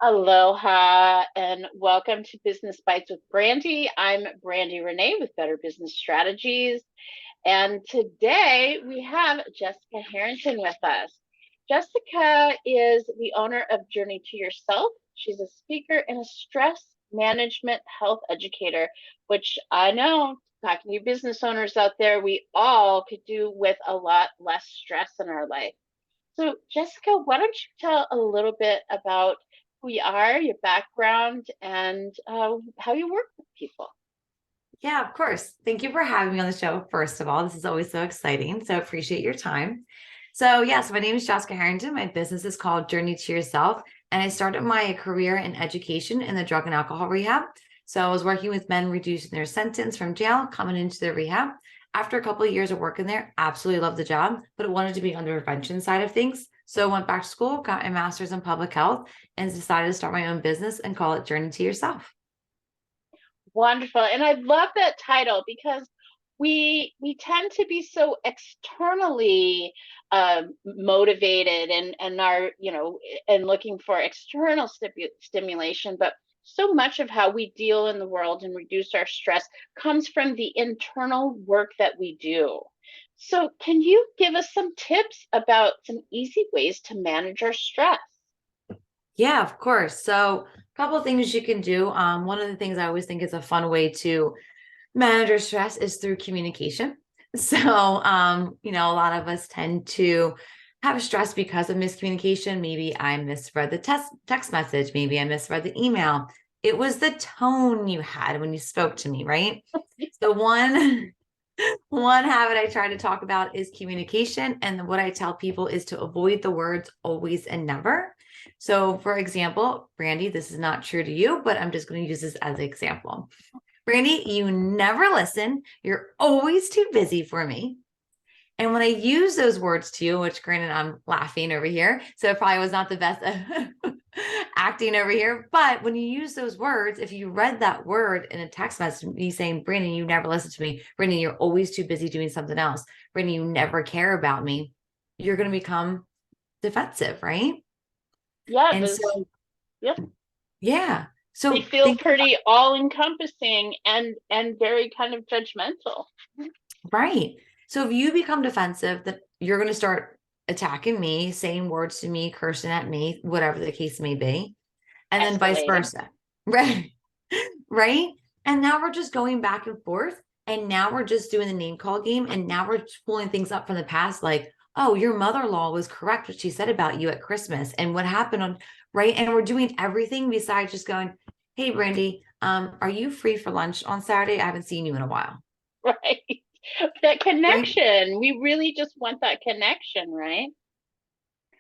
Aloha and welcome to Business Bites with Brandy. I'm Brandy Renee with Better Business Strategies. And today we have Jessica Harrington with us. Jessica is the owner of Journey to Yourself. She's a speaker and a stress management health educator, which I know, talking to you business owners out there, we all could do with a lot less stress in our life. So, Jessica, why don't you tell a little bit about who you are, your background, and how you work with people? Yeah, of course. Thank you for having me on the show. First of all, this is always so exciting. So appreciate your time. So, yes, my name is Jessica Harrington. My business is called Journey to Yourself. And I started my career in education in the drug and alcohol rehab. So I was working with men reducing their sentence from jail, coming into the rehab. After a couple of years of working there, absolutely loved the job, but it wanted to be on the prevention side of things. So I went back to school, got my master's in public health, and decided to start my own business and call it Journey to Yourself. Wonderful, and I love that title because we tend to be so externally motivated and are and looking for external stimulation, but so much of how we deal in the world and reduce our stress comes from the internal work that we do. So, can you give us some tips about some easy ways to manage our stress? Yeah, of course. So, a couple of things you can do. One of the things I always think is a fun way to manage our stress is through communication. So, a lot of us tend to have stress because of miscommunication. Maybe I misread the text message. Maybe I misread the email. It was the tone you had when you spoke to me, right? So one habit I try to talk about is communication. And what I tell people is to avoid the words always and never. So, for example, Brandy, this is not true to you, but I'm just going to use this as an example. Brandy, you never listen. You're always too busy for me. And when I use those words to you, which granted I'm laughing over here, so it probably was not the best acting over here. But when you use those words, if you read that word in a text message, me saying, Brandon, you never listen to me. Brandon, you're always too busy doing something else. Brandon, you never care about me. You're going to become defensive, right? Yeah, And this so, yeah, yeah. they So feel think pretty all encompassing and very kind of judgmental. right. So if you become defensive, that you're going to start attacking me, saying words to me, cursing at me, whatever the case may be, and then vice Escalating. versa. Right. Right. And now we're just going back and forth. And now we're just doing the name call game. And now we're pulling things up from the past, like, oh, your mother-in-law was correct what she said about you at Christmas and what happened on right. And we're doing everything besides just going, hey, Brandy, are you free for lunch on Saturday? I haven't seen you in a while. Right. That Right. connection. We really just want that connection, right?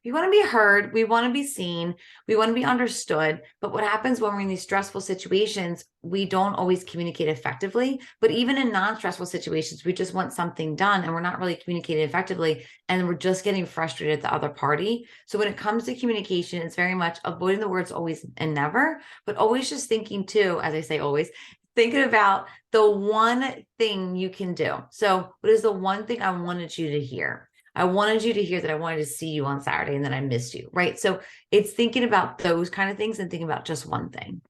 We want to be heard. We want to be seen. We want to be understood. But what happens when we're in these stressful situations, we don't always communicate effectively. But even in non stressful situations, we just want something done and we're not really communicating effectively. And we're just getting frustrated at the other party. So when it comes to communication, it's very much avoiding the words always and never, but always just thinking too, as I say, always thinking about the one thing you can do. So, what is the one thing I wanted you to hear? I wanted you to hear that I wanted to see you on Saturday and then I missed you, right? So it's thinking about those kind of things and thinking about just one thing.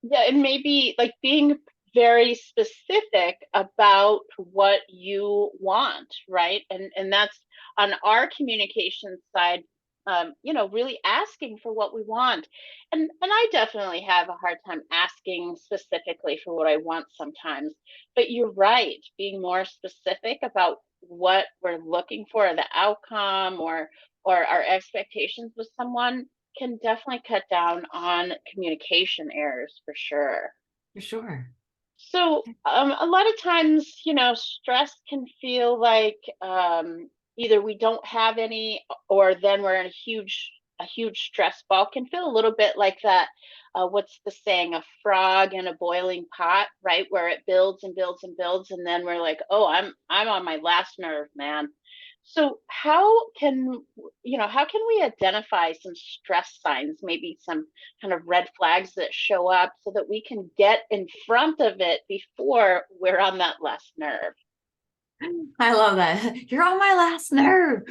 Yeah, and maybe like being very specific about what you want, right? And that's on our communication side, really asking for what we want. And I definitely have a hard time asking specifically for what I want sometimes. But you're right, being more specific about what we're looking for, the outcome or our expectations with someone can definitely cut down on communication errors for sure. For sure. So, a lot of times, stress can feel like either we don't have any, or then we're in a huge stress ball. Can feel a little bit like that. What's the saying? A frog in a boiling pot, right? Where it builds and builds and builds, and then we're like, oh, I'm on my last nerve, man. So how can we identify some stress signs, maybe some kind of red flags that show up so that we can get in front of it before we're on that last nerve? I love that. You're on my last nerve.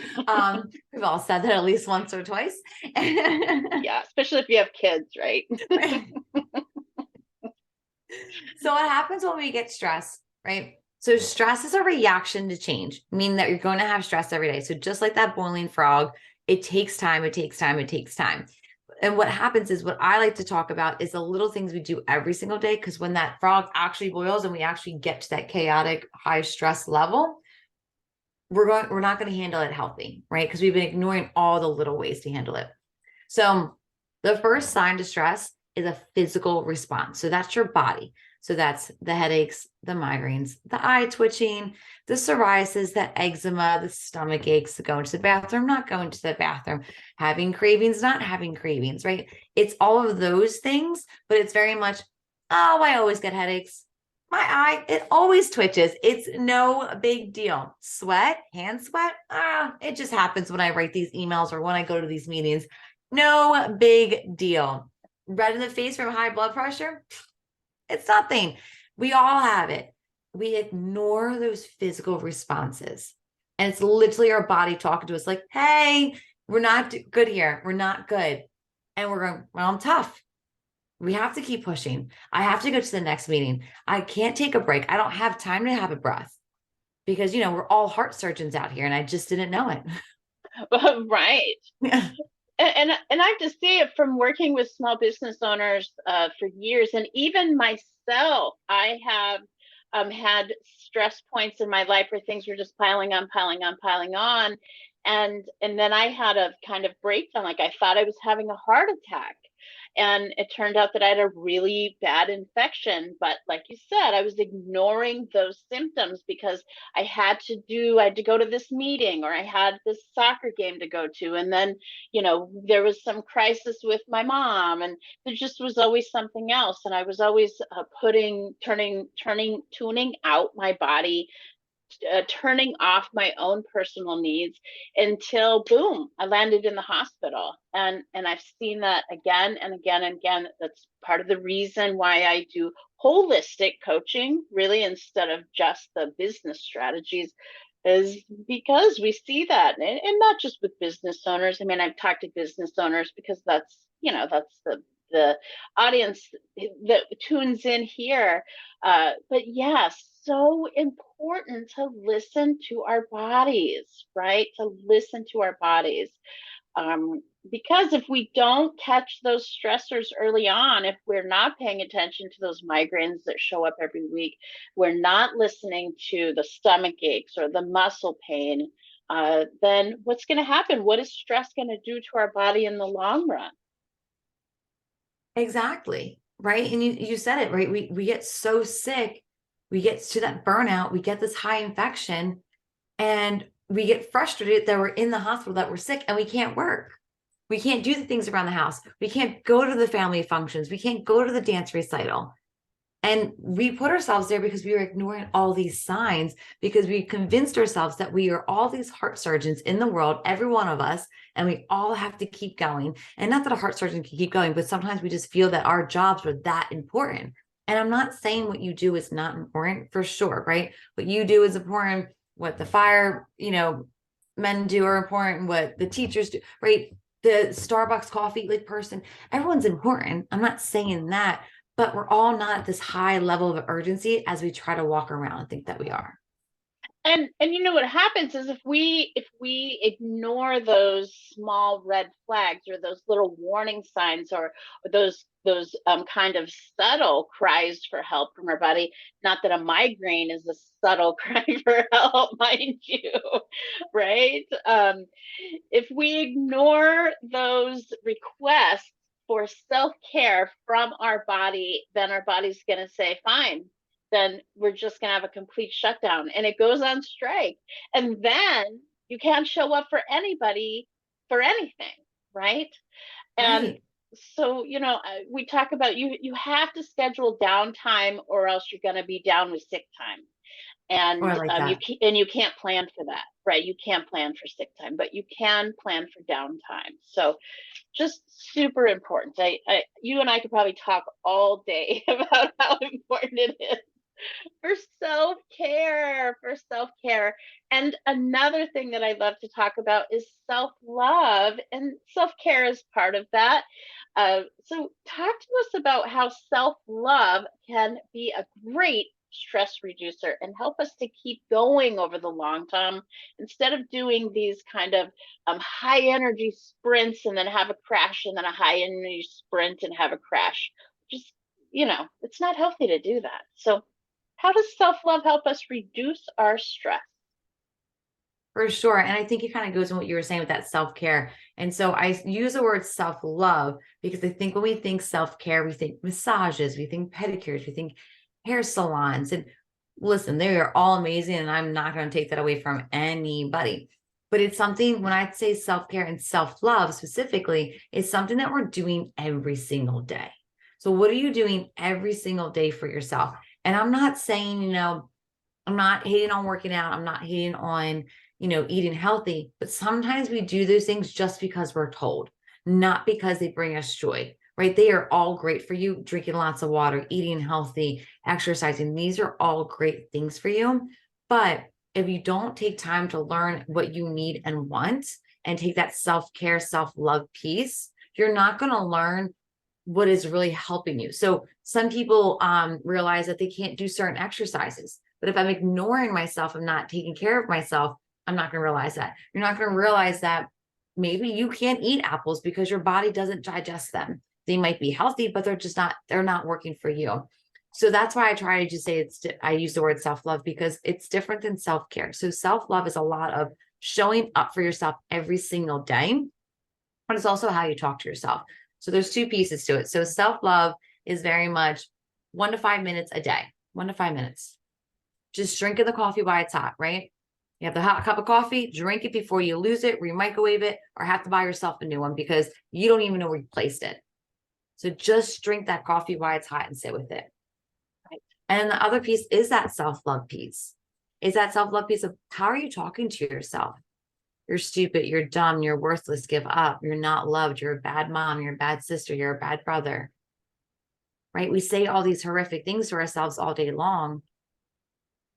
We've all said that at least once or twice. Yeah, especially if you have kids, right? So what happens when we get stressed, right? So stress is a reaction to change, meaning that you're going to have stress every day. So just like that boiling frog, it takes time, it takes time, it takes time. And what happens is what I like to talk about is the little things we do every single day. Because when that frog actually boils and we actually get to that chaotic high stress level, we're not going to handle it healthy, right? Because we've been ignoring all the little ways to handle it. So the first sign to stress is a physical response. So that's your body. So that's the headaches, the migraines, the eye twitching, the psoriasis, the eczema, the stomach aches, the going to the bathroom, not going to the bathroom, having cravings, not having cravings, right? It's all of those things, but it's very much, oh, I always get headaches. My eye, it always twitches. It's no big deal. Sweat, hand sweat, it just happens when I write these emails or when I go to these meetings. No big deal. Red in the face from high blood pressure, it's nothing. We all have it. We ignore those physical responses. And it's literally our body talking to us like, hey, we're not good here. We're not good. And we're going, well, I'm tough. We have to keep pushing. I have to go to the next meeting. I can't take a break. I don't have time to have a breath because, we're all heart surgeons out here and I just didn't know it. Right. Yeah. And I have to say it from working with small business owners for years, and even myself, I have had stress points in my life where things were just piling on, piling on, piling on, and then I had a kind of breakdown. Like I thought I was having a heart attack, and it turned out that I had a really bad infection. But like you said, I was ignoring those symptoms because I had to go to this meeting or I had this soccer game to go to, and then there was some crisis with my mom, and there just was always something else. And I was always tuning out my body, turning off my own personal needs until boom, I landed in the hospital. And I've seen that again and again and again. That's part of the reason why I do holistic coaching, really, instead of just the business strategies, is because we see that, and not just with business owners. I mean, I've talked to business owners because that's the audience that tunes in here. But yes, so important to listen to our bodies, right? To listen to our bodies. Because if we don't catch those stressors early on, if we're not paying attention to those migraines that show up every week, we're not listening to the stomach aches or the muscle pain, then what's going to happen? What is stress going to do to our body in the long run? Exactly. Right. And you said it, right? We get so sick, we get to that burnout, we get this high infection, and we get frustrated that we're in the hospital, that we're sick, and we can't work. We can't do the things around the house. We can't go to the family functions. We can't go to the dance recital. And we put ourselves there because we were ignoring all these signs, because we convinced ourselves that we are all these heart surgeons in the world, every one of us, and we all have to keep going. And not that a heart surgeon can keep going, but sometimes we just feel that our jobs were that important. And I'm not saying what you do is not important, for sure, right? What you do is important. What the fire, men do are important. What the teachers do, right? The Starbucks coffee like person, everyone's important. I'm not saying that, but we're all not at this high level of urgency as we try to walk around and think that we are. And what happens is if we ignore those small red flags or those little warning signs, or those kind of subtle cries for help from our body. Not that a migraine is a subtle cry for help, mind you, right? If we ignore those requests for self-care from our body, then our body's going to say, fine, then we're just going to have a complete shutdown, and it goes on strike. And then you can't show up for anybody for anything, right? And Right. so, we talk about you have to schedule downtime, or else you're going to be down with sick time. Oh, I And like that. you can't plan for that, right? You can't plan for sick time, but you can plan for downtime. So just super important. You and I could probably talk all day about how important it is. For self-care, for self-care. And another thing that I love to talk about is self-love, and self-care is part of that. So talk to us about how self-love can be a great stress reducer and help us to keep going over the long term instead of doing these kind of high energy sprints and then have a crash and then a high energy sprint and have a crash. Just, it's not healthy to do that. So how does self-love help us reduce our stress? For sure. And I think it kind of goes in what you were saying with that self-care. And so I use the word self-love because I think when we think self-care, we think massages, we think pedicures, we think hair salons. And listen, they are all amazing. And I'm not going to take that away from anybody. But it's something, when I say self-care and self-love specifically, it's something that we're doing every single day. So what are you doing every single day for yourself? And I'm not saying, I'm not hating on working out. I'm not hating on, eating healthy, but sometimes we do those things just because we're told, not because they bring us joy, right? They are all great for you. Drinking lots of water, eating healthy, exercising. These are all great things for you. But if you don't take time to learn what you need and want and take that self-care, self-love piece, you're not going to learn what is really helping you. So some people realize that they can't do certain exercises. But if I'm ignoring myself, I'm not taking care of myself, I'm not going to realize that. You're not going to realize that maybe you can't eat apples because your body doesn't digest them. They might be healthy, but they're not working for you. So that's why I try to just say I use the word self-love because it's different than self-care. So self-love is a lot of showing up for yourself every single day, but it's also how you talk to yourself. So there's two pieces to it. So self-love is very much 1 to 5 minutes a day, 1 to 5 minutes. Just drinking the coffee while it's hot, right? You have the hot cup of coffee, drink it before you lose it, re-microwave it, or have to buy yourself a new one because you don't even know where you placed it. So just drink that coffee while it's hot and sit with it. Right. And the other piece is that self-love piece. Is that self-love piece of how are you talking to yourself? You're stupid, you're dumb, you're worthless, give up, you're not loved, you're a bad mom, you're a bad sister, you're a bad brother, right? We say all these horrific things to ourselves all day long.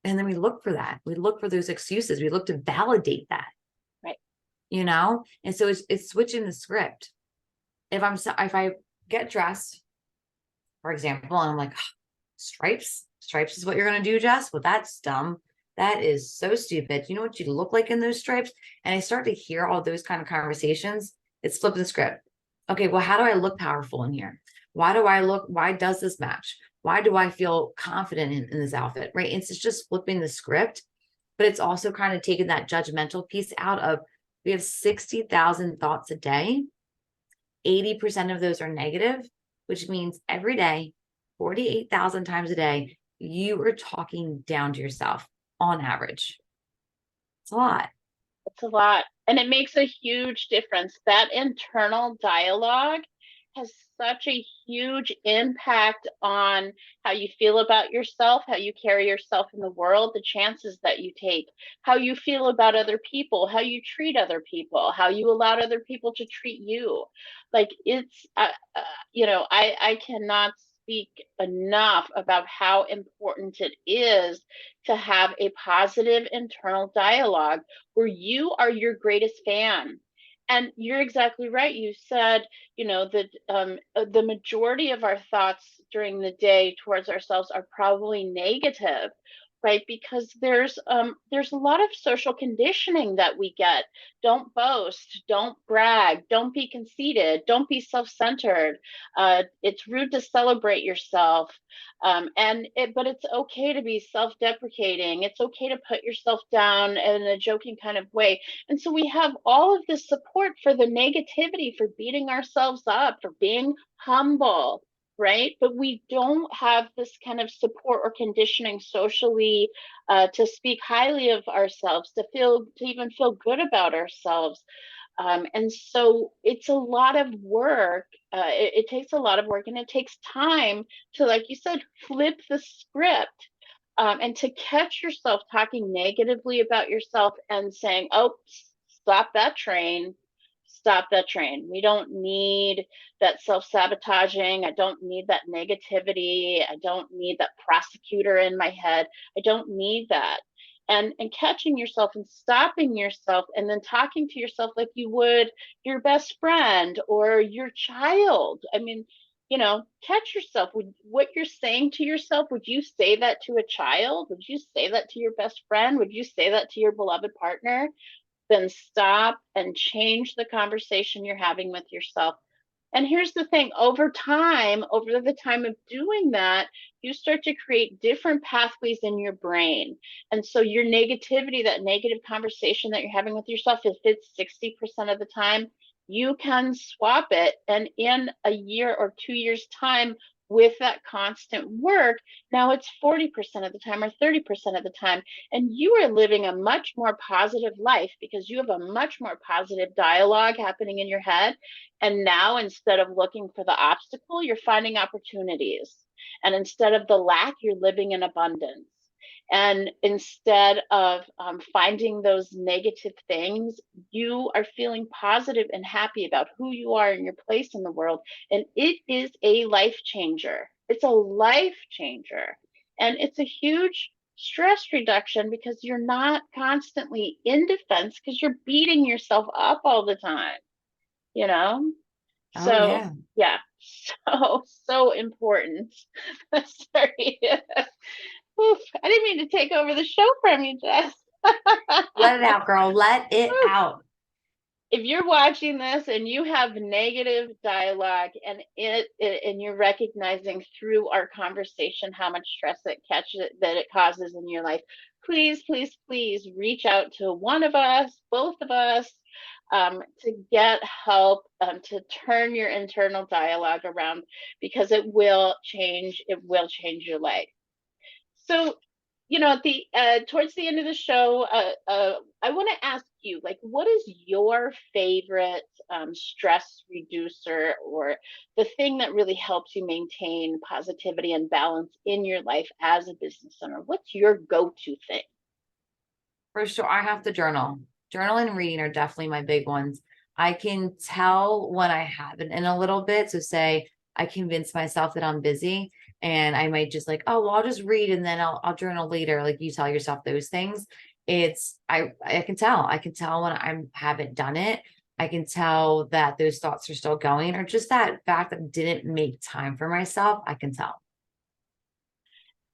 And then we look for that. We look for those excuses. We look to validate that, Right. And so it's switching the script. If I get dressed, for example, and I'm like, stripes is what you're going to do, Jess? Well, that's dumb. That is so stupid. You know what you look like in those stripes? And I start to hear all those kind of conversations. It's flip the script. Okay, well, how do I look powerful in here? Why does this match? Why do I feel confident in this outfit? Right. It's just flipping the script, but it's also kind of taking that judgmental piece out of we have 60,000 thoughts a day. 80% of those are negative, which means every day, 48,000 times a day, you are talking down to yourself on average. It's a lot. It's a lot. And it makes a huge difference. That internal dialogue has such a huge impact on how you feel about yourself, how you carry yourself in the world, the chances that you take, how you feel about other people, how you treat other people, how you allow other people to treat you. Like I cannot speak enough about how important it is to have a positive internal dialogue where you are your greatest fan. And you're exactly right. You said, that the majority of our thoughts during the day towards ourselves are probably negative, right? Because there's a lot of social conditioning that we get. Don't boast, don't brag, don't be conceited, don't be self-centered. It's rude to celebrate yourself. But it's okay to be self-deprecating. It's okay to put yourself down in a joking kind of way. And so we have all of this support for the negativity, for beating ourselves up, for being humble, right? But we don't have this kind of support or conditioning socially to speak highly of ourselves, to even feel good about ourselves. And so it's a lot of work. It takes a lot of work, and it takes time to, like you said, flip the script, and to catch yourself talking negatively about yourself and saying, "Oh, stop that train. Stop that train. We don't need that self-sabotaging. I don't need that negativity. I don't need that prosecutor in my head. I don't need that. And catching yourself and stopping yourself and then talking to yourself like you would your best friend or your child. I mean, catch yourself. What you're saying to yourself, would you say that to a child? Would you say that to your best friend? Would you say that to your beloved partner? Then stop and change the conversation you're having with yourself. And here's the thing, over the time of doing that, you start to create different pathways in your brain. And so your negativity, that negative conversation that you're having with yourself, if it's 60% of the time, you can swap it. And in a year or 2 years' time, with that constant work, now it's 40% of the time or 30% of the time. And you are living a much more positive life because you have a much more positive dialogue happening in your head. And now instead of looking for the obstacle, you're finding opportunities. And instead of the lack, you're living in abundance. And instead of finding those negative things, you are feeling positive and happy about who you are and your place in the world. And it is a life changer. It's a life changer. And it's a huge stress reduction because you're not constantly in defense because you're beating yourself up all the time, you know? Oh, So, yeah. yeah, so important. Sorry. Oof, I didn't mean to take over the show from you, Jess. Let it out, girl. Let it out. If you're watching this and you have negative dialogue and you're recognizing through our conversation how much stress it causes in your life, please, please, please reach out to one of us, both of us, to get help, to turn your internal dialogue around, because it will change your life. So, at the towards the end of the show, I want to ask you, like, what is your favorite stress reducer, or the thing that really helps you maintain positivity and balance in your life as a business owner? What's your go-to thing? For sure, I have to journal. Journal and reading are definitely my big ones. I can tell when I haven't in a little bit. So say I convince myself that I'm busy and I might just like, oh, well, I'll just read and then I'll journal later. Like you tell yourself those things. I can tell. I can tell when I haven't done it. I can tell that those thoughts are still going, or just that fact that I didn't make time for myself. I can tell.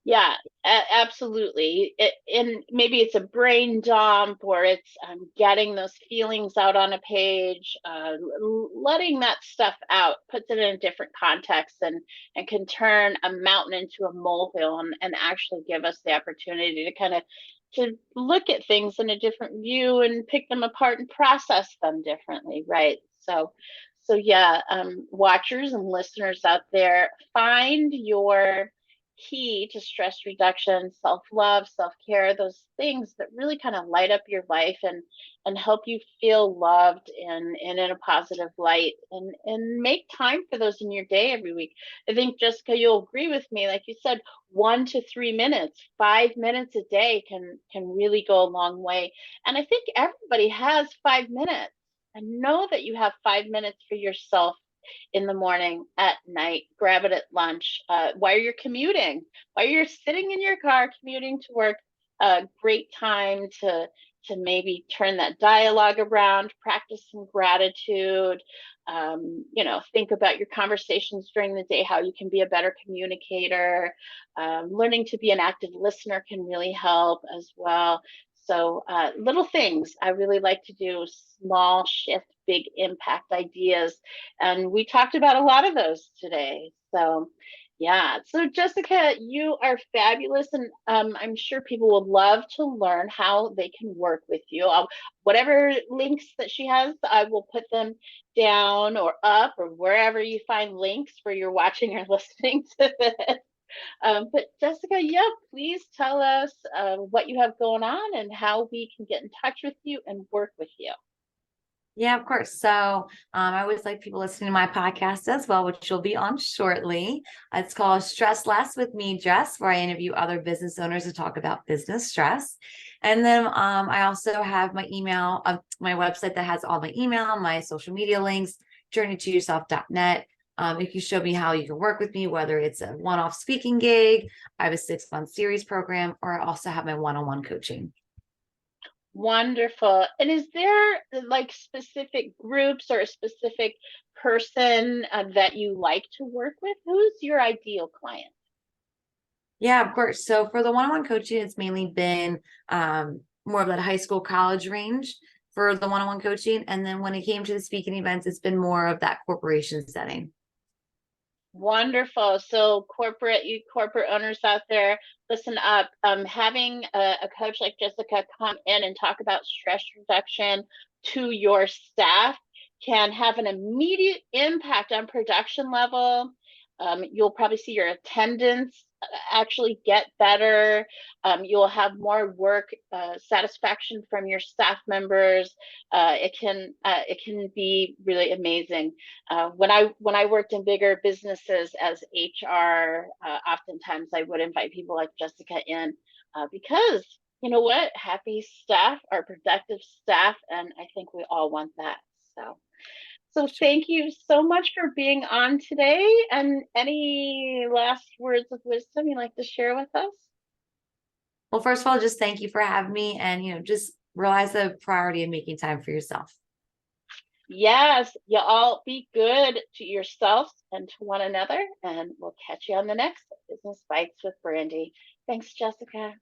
Yeah, absolutely. And maybe it's a brain dump, or it's getting those feelings out on a page, letting that stuff out puts it in a different context, and can turn a mountain into a molehill, and actually give us the opportunity to kind of to look at things in a different view and pick them apart and process them differently, right? So yeah, watchers and listeners out there, find your key to stress reduction, self-love, self-care, those things that really kind of light up your life and help you feel loved and in a positive light, and make time for those in your day every week. I think, Jessica, you'll agree with me, like you said, 1 to 3 minutes, 5 minutes a day can really go a long way. And I think everybody has 5 minutes. I know that you have 5 minutes for yourself in the morning, at night, grab it at lunch, while you're commuting, while you're sitting in your car commuting to work. A great time to maybe turn that dialogue around, practice some gratitude, think about your conversations during the day, how you can be a better communicator. Learning to be an active listener can really help as well. So little things I really like to do, small shift, big impact ideas. And we talked about a lot of those today. So yeah, so Jessica, you are fabulous. And I'm sure people would love to learn how they can work with you. Whatever links that she has, I will put them down or up or wherever you find links where you're watching or listening to this. But Jessica, yeah, please tell us what you have going on and how we can get in touch with you and work with you. Yeah, of course. So I always like people listening to my podcast as well, which will be on shortly. It's called Stress Less with me, Jess, where I interview other business owners to talk about business stress. And then I also have my email, my website that has all my email, my social media links, journeytoyourself.net. It can show me how you can work with me, whether it's a one-off speaking gig, I have a 6-month series program, or I also have my one-on-one coaching. Wonderful. And is there like specific groups or a specific person that you like to work with? Who's your ideal client? Yeah, of course. So for the one-on-one coaching, it's mainly been more of that high school, college range for the one-on-one coaching. And then when it came to the speaking events, it's been more of that corporation setting. Wonderful. So you corporate owners out there, listen up. Having a coach like Jessica come in and talk about stress reduction to your staff can have an immediate impact on production level. You'll probably see your attendance actually get better. You'll have more work satisfaction from your staff members. It can be really amazing. When I worked in bigger businesses as HR, oftentimes I would invite people like Jessica in because you know what? Happy staff are productive staff, and I think we all want that. So thank you so much for being on today. And any last words of wisdom you'd like to share with us? Well, first of all, just thank you for having me, and just realize the priority of making time for yourself. Yes, you all be good to yourselves and to one another, and we'll catch you on the next Business Bites with Brandy. Thanks, Jessica.